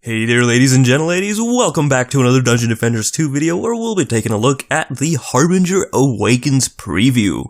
Hey there ladies and gentleladies, welcome back to another Dungeon Defenders 2 video where we'll be taking a look at the Harbinger Awakens preview.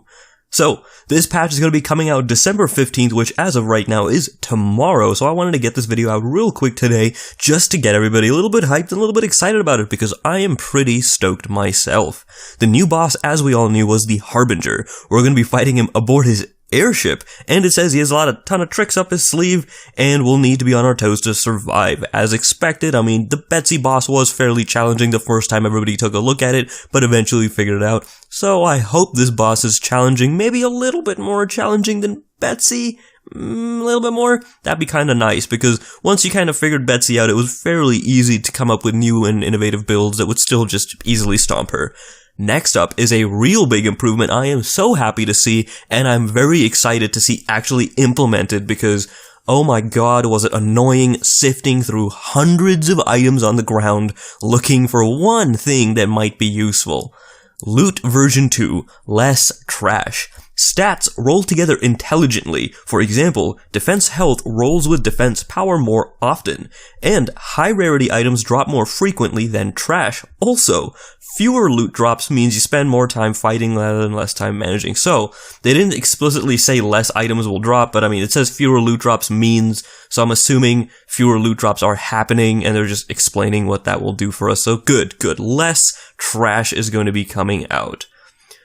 So, this patch is going to be coming out December 15th, which as of right now is tomorrow, so I wanted to get this video out real quick today just to get everybody a little bit hyped and a little bit excited about it because I am pretty stoked myself. The new boss, as we all knew, was the Harbinger. We're going to be fighting him aboard his airship, and it says he has a ton of tricks up his sleeve, and we'll need to be on our toes to survive. As expected, I mean, the Betsy boss was fairly challenging the first time everybody took a look at it, but eventually figured it out. So I hope this boss is challenging, maybe a little bit more challenging than Betsy. A little bit more? That'd be kinda nice, because once you kind of figured Betsy out, it was fairly easy to come up with new and innovative builds that would still just easily stomp her. Next up is a real big improvement I am so happy to see, and I'm very excited to see actually implemented because, oh my god, was it annoying sifting through hundreds of items on the ground looking for one thing that might be useful. Loot version 2, less trash. Stats roll together intelligently. For example, defense health rolls with defense power more often, and high rarity items drop more frequently than trash. Also, fewer loot drops means you spend more time fighting rather than less time managing. So, they didn't explicitly say less items will drop, but I mean, it says fewer loot drops means, so I'm assuming fewer loot drops are happening, and they're just explaining what that will do for us. So good. Less trash is going to be coming out.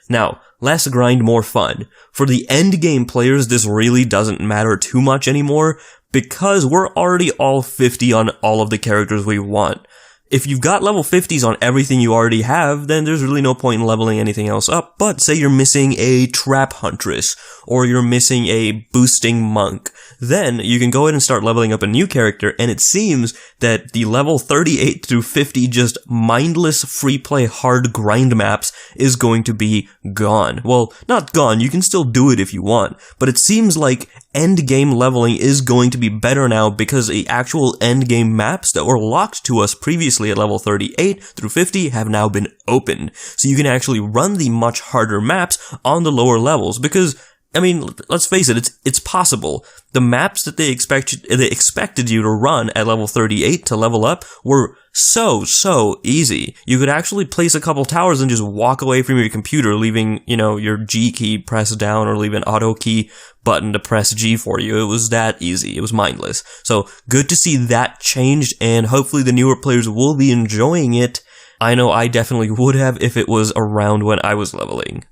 Now, less grind, more fun. For the endgame players, this really doesn't matter too much anymore, because we're already all 50 on all of the characters we want. If you've got level 50s on everything you already have, then there's really no point in leveling anything else up. But say you're missing a trap huntress, or you're missing a boosting monk, then you can go ahead and start leveling up a new character, and it seems that the level 38 through 50 just mindless free play hard grind maps is going to be gone. Well, not gone, you can still do it if you want, but it seems like end game leveling is going to be better now because the actual end game maps that were locked to us previously at level 38 through 50 have now been opened. So you can actually run the much harder maps on the lower levels because, I mean, let's face it, it's possible. The maps that they expected you to run at level 38 to level up were so easy. You could actually place a couple towers and just walk away from your computer, leaving, your G key pressed down or leave an auto key button to press G for you. It was that easy. It was mindless. So good to see that changed, and hopefully the newer players will be enjoying it. I know I definitely would have if it was around when I was leveling.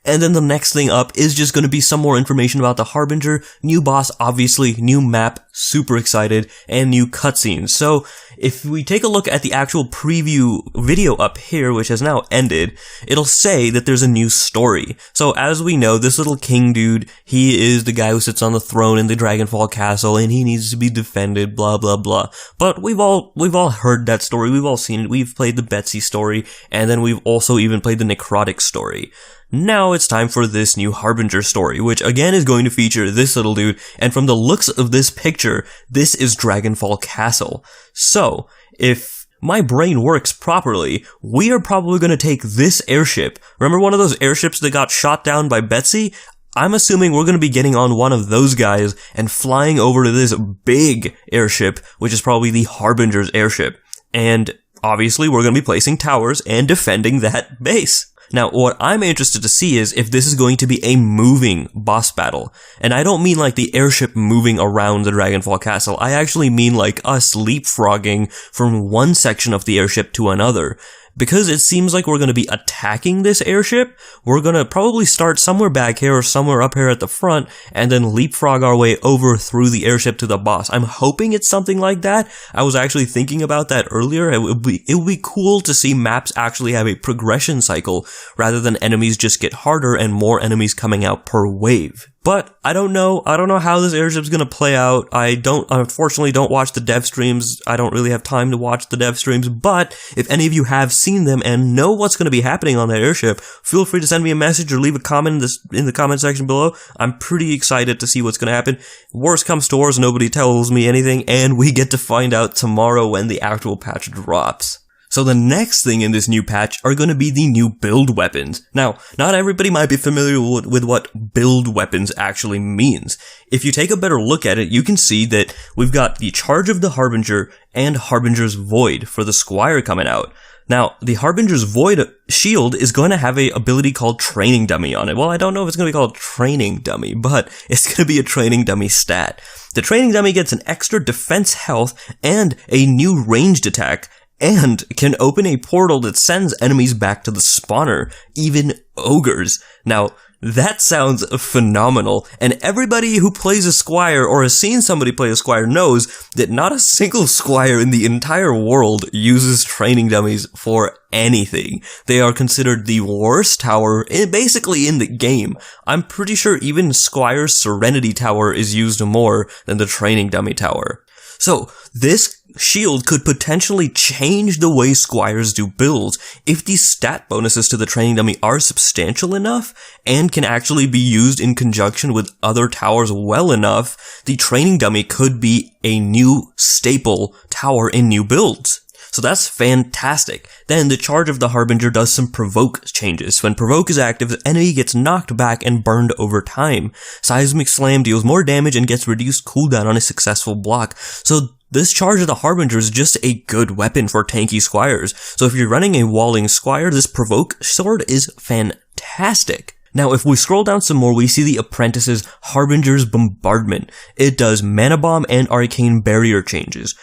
And then the next thing up is just going to be some more information about the Harbinger, new boss, obviously, new map, super excited, and new cutscenes. So, if we take a look at the actual preview video up here, which has now ended, it'll say that there's a new story. So, as we know, this little king dude, he is the guy who sits on the throne in the Dragonfall Castle, and he needs to be defended, blah blah blah. But we've all heard that story, we've all seen it, we've played the Betsy story, and then we've also even played the Necrotic story. Now it's time for this new Harbinger story, which again is going to feature this little dude, and from the looks of this picture, this is Dragonfall Castle. So, if my brain works properly, we are probably going to take this airship. Remember one of those airships that got shot down by Betsy? I'm assuming we're going to be getting on one of those guys and flying over to this big airship, which is probably the Harbinger's airship. And obviously we're going to be placing towers and defending that base. Now, what I'm interested to see is if this is going to be a moving boss battle. And I don't mean like the airship moving around the Dragonfall Castle. I actually mean like us leapfrogging from one section of the airship to another. Because it seems like we're going to be attacking this airship, we're going to probably start somewhere back here or somewhere up here at the front, and then leapfrog our way over through the airship to the boss. I'm hoping it's something like that. I was actually thinking about that earlier. It would be cool to see maps actually have a progression cycle, rather than enemies just get harder and more enemies coming out per wave. But I don't know how this airship's gonna play out. Unfortunately don't watch the dev streams. I don't really have time to watch the dev streams, but if any of you have seen them and know what's gonna be happening on that airship, feel free to send me a message or leave a comment in the comment section below. I'm pretty excited to see what's gonna happen. Worst comes to worst, nobody tells me anything, and we get to find out tomorrow when the actual patch drops. So the next thing in this new patch are going to be the new build weapons. Now, not everybody might be familiar with what build weapons actually means. If you take a better look at it, you can see that we've got the Charge of the Harbinger and Harbinger's Void for the Squire coming out. Now, the Harbinger's Void shield is going to have a ability called Training Dummy on it. Well, I don't know if it's going to be called Training Dummy, but it's going to be a Training Dummy stat. The Training Dummy gets an extra defense health and a new ranged attack, and can open a portal that sends enemies back to the spawner, even ogres. Now, that sounds phenomenal, and everybody who plays a Squire or has seen somebody play a Squire knows that not a single Squire in the entire world uses training dummies for anything. They are considered the worst tower basically in the game. I'm pretty sure even Squire's Serenity Tower is used more than the training dummy tower. So, this shield could potentially change the way Squires do builds if these stat bonuses to the training dummy are substantial enough and can actually be used in conjunction with other towers well enough. The training dummy could be a new staple tower in new builds. So that's fantastic. Then the Charge of the Harbinger does some provoke changes. When provoke is active, the enemy gets knocked back and burned over time. Seismic Slam deals more damage and gets reduced cooldown on a successful block. So this Charge of the Harbinger is just a good weapon for tanky Squires. So if you're running a walling Squire, this provoke sword is fantastic. Now, if we scroll down some more, we see the Apprentice's Harbinger's Bombardment. It does Mana Bomb and Arcane Barrier changes.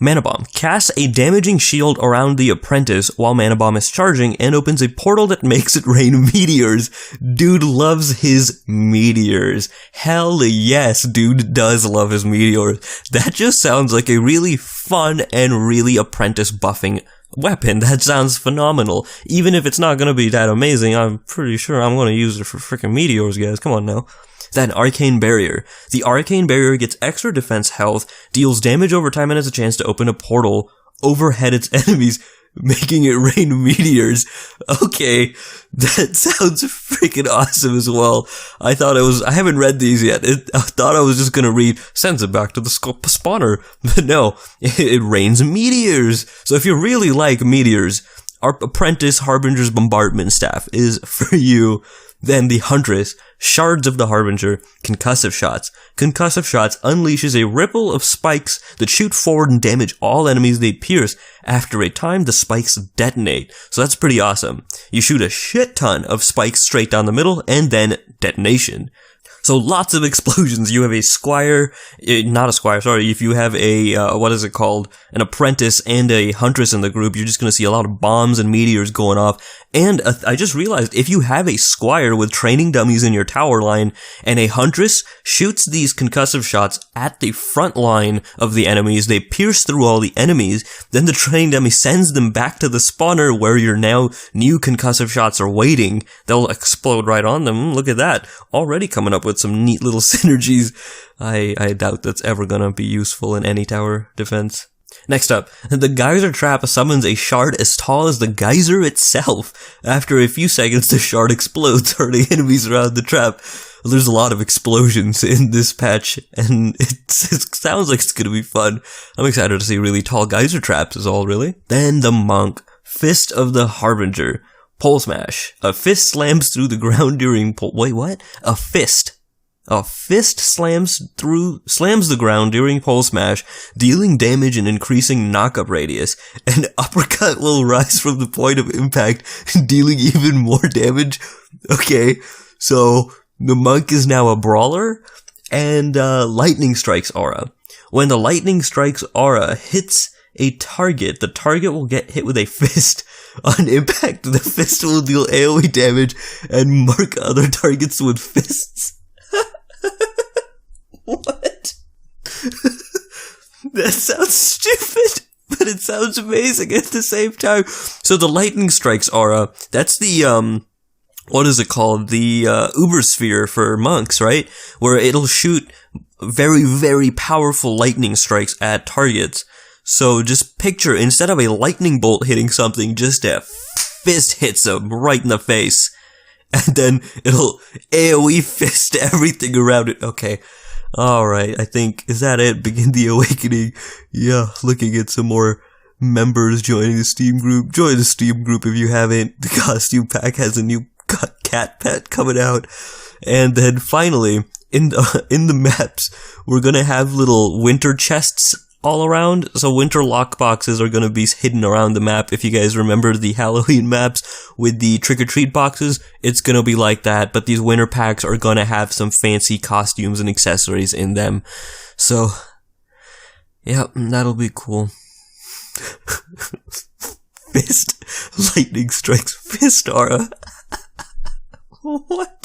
Mana Bomb casts a damaging shield around the Apprentice while Mana Bomb is charging and opens a portal that makes it rain meteors. Dude loves his meteors. Hell yes, dude does love his meteors. That just sounds like a really fun and really Apprentice buffing weapon. That sounds phenomenal. Even if it's not gonna be that amazing, I'm pretty sure I'm gonna use it for freaking meteors, guys. Come on now. Then Arcane Barrier. The Arcane Barrier gets extra defense health, deals damage over time, and has a chance to open a portal overhead its enemies, making it rain meteors. Okay, that sounds freaking awesome as well. I haven't read these yet. I thought I was just gonna read, sends it back to the spawner. But no, it rains meteors. So if you really like meteors, our Apprentice Harbinger's Bombardment Staff is for you. Then the Huntress, Shards of the Harbinger, Concussive Shots. Concussive Shots unleashes a ripple of spikes that shoot forward and damage all enemies they pierce. After a time, the spikes detonate. So that's pretty awesome. You shoot a shit ton of spikes straight down the middle, and then detonation. So lots of explosions. You have a Squire, not a Squire, sorry, if you have a, an Apprentice and a Huntress in the group, you're just gonna see a lot of bombs and meteors going off. And I just realized, if you have a Squire with training dummies in your tower line, and a Huntress shoots these concussive shots at the front line of the enemies, they pierce through all the enemies, then the training dummy sends them back to the spawner where your now new concussive shots are waiting. They'll explode right on them. Look at that. Already coming up with some neat little synergies. I doubt that's ever gonna be useful in any tower defense. Next up, the Geyser Trap summons a shard as tall as the geyser itself. After a few seconds, the shard explodes, hurting enemies around the trap. There's a lot of explosions in this patch, and it sounds like it's gonna be fun. I'm excited to see really tall geyser traps is all, really. Then the Monk, Fist of the Harbinger, Pole Smash. A fist slams through the ground during wait, what? A fist slams the ground during pole smash, dealing damage and increasing knockup radius. An uppercut will rise from the point of impact, dealing even more damage. Okay, so the Monk is now a brawler, and Lightning Strikes aura. When the Lightning Strikes aura hits a target, the target will get hit with a fist. On impact, the fist will deal AoE damage and mark other targets with fists. What? That sounds stupid, but it sounds amazing at the same time. So the Lightning Strikes aura, that's the, what is it called? The, Uber Sphere for monks, right? Where it'll shoot very, very powerful lightning strikes at targets. So just picture, instead of a lightning bolt hitting something, just a fist hits them right in the face. And then it'll AoE fist everything around it. Okay. Alright, I think, is that it? Begin the Awakening. Yeah, looking at some more members joining the Steam group. Join the Steam group if you haven't. The costume pack has a new cat pet coming out. And then finally, in the maps, we're gonna have little winter chests all around. So winter lockboxes are gonna be hidden around the map. If you guys remember the Halloween maps with the trick-or-treat boxes, it's gonna be like that, but these winter packs are gonna have some fancy costumes and accessories in them. So, yeah, that'll be cool. Fist. Lightning strikes fist aura. What?